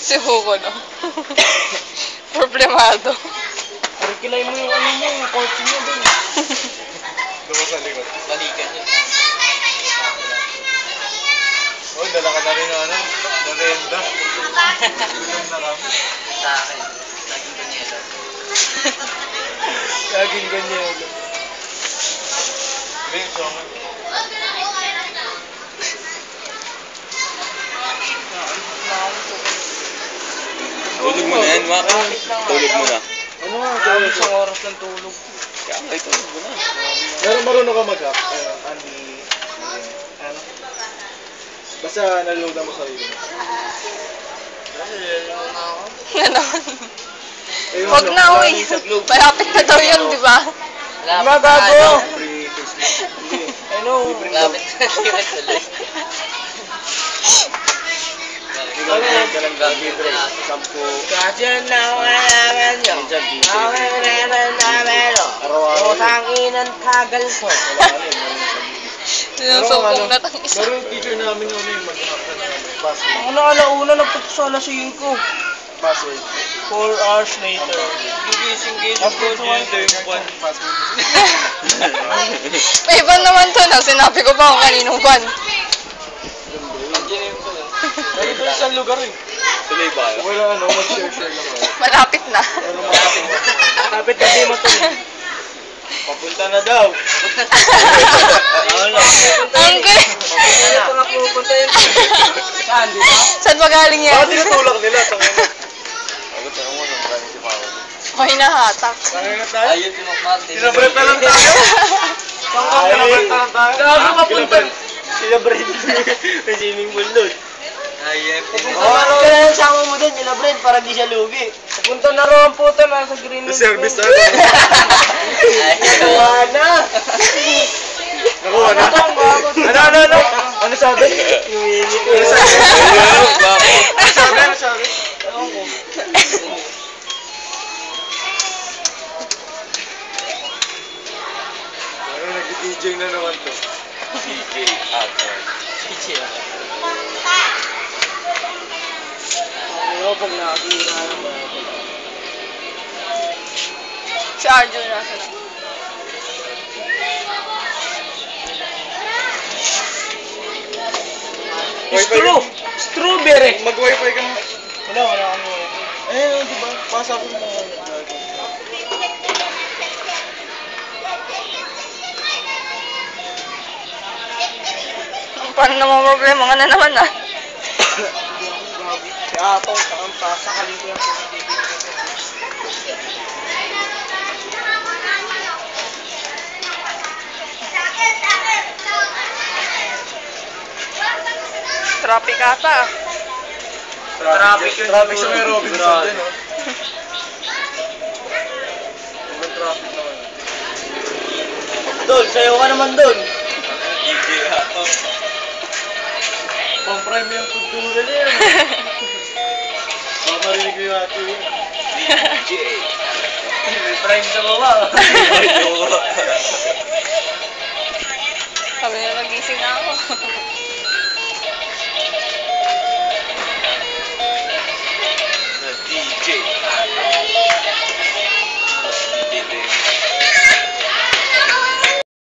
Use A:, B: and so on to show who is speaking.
A: Si Hugo, no? Problemado.
B: Parang kilay mo yung ano mo, yung kotse mo dun.
C: Doon sa likod.
B: Balikan yun.
C: Oh, dala ka na rin ng ano, merienda. Gutom na kami.
B: Sa akin, laging ganyelo.
C: Laging ganyelo. Hindi, so nga.
D: Tulog mo na yan, Mac. Tulog mo na.
C: Ano nga?
B: Kaya isang oras ng tulog.
D: Kaya ay, tulog mo na.
C: Marunong ka mag-up? Andy, ano? Basta nalulog na mo sarili mo.
A: Ano? Huwag na, uy. Malapit na daw yun, di ba?
B: Magago!
C: Free Christmas. Hindi.
B: I know. Lapit na siya tuloy.
C: Ikaw ka lang gagawin, Dre. 10.
B: Kasi na naman yun. Ako naman namin yun. Utang inang tagal ko.
A: Sinusukong na tang isa.
C: Pero yung teacher namin yun yung mag-up na password.
B: Ako na alauna, nagpunta sa alas 5.
C: Password.
B: 4 hours later.
C: Gising-gising ko dito yung password.
A: May iba naman to na. Sinabi ko pa kung kaninong ban.
C: Pero ito isang lugar eh.
D: Tuloy ba?
C: Wala ano, mag-share-share lang ako.
A: Malapit na.
C: Ano makapit mo?
B: Kapit na di mo to.
C: Papunta na daw.
A: Ang good.
B: Ito nga pupunta yun. Saan, di ba?
A: Saan ba galing yan?
C: Bakit tinutulak nila? Tangin na.
D: Ako, tanong mo nung galing si Paolo.
A: Okay na hatak.
C: Tangin na tayo.
B: Ayun, si Martin.
C: Sinabrep na lang tayo. Sinabrep na lang tayo.
B: Gago mapunta.
C: Sinabrep. May swimming pool doon.
B: Ayun.
C: Oh,
B: Kaya sama mo dun, ilabrand, para di siya lugi. Punta na ro ang puta, nasa green room.
C: service na rin.
B: Nakuha na.
C: Nakuha na. Ano? Ano sabi? Ano sabi? Ano sabi?
B: Ewan ko.
C: Ano, nag-DJ na naman to.
D: DJ Actor.
B: Ano pag nakakira naman.
A: Si Arjo nasa na.
B: Strawberry.
C: Mag-wifi ka mo.
B: Wala kami.
C: Di ba? Pasa ko mo.
A: Paano naman problema ka na naman ah.
B: Kaya itong sakalin ko yan.
A: Traffic ata.
C: Traffic sa may Robinson din, no? Ibang traffic naman.
B: Dol, sayo ka naman dol.
D: DJ Actor.
C: Pang-prime yung kultura na yan. Baka marinig ko yung ate yun.
D: DJ.
B: May prime sa baba.
A: Sabi na nagising na ako.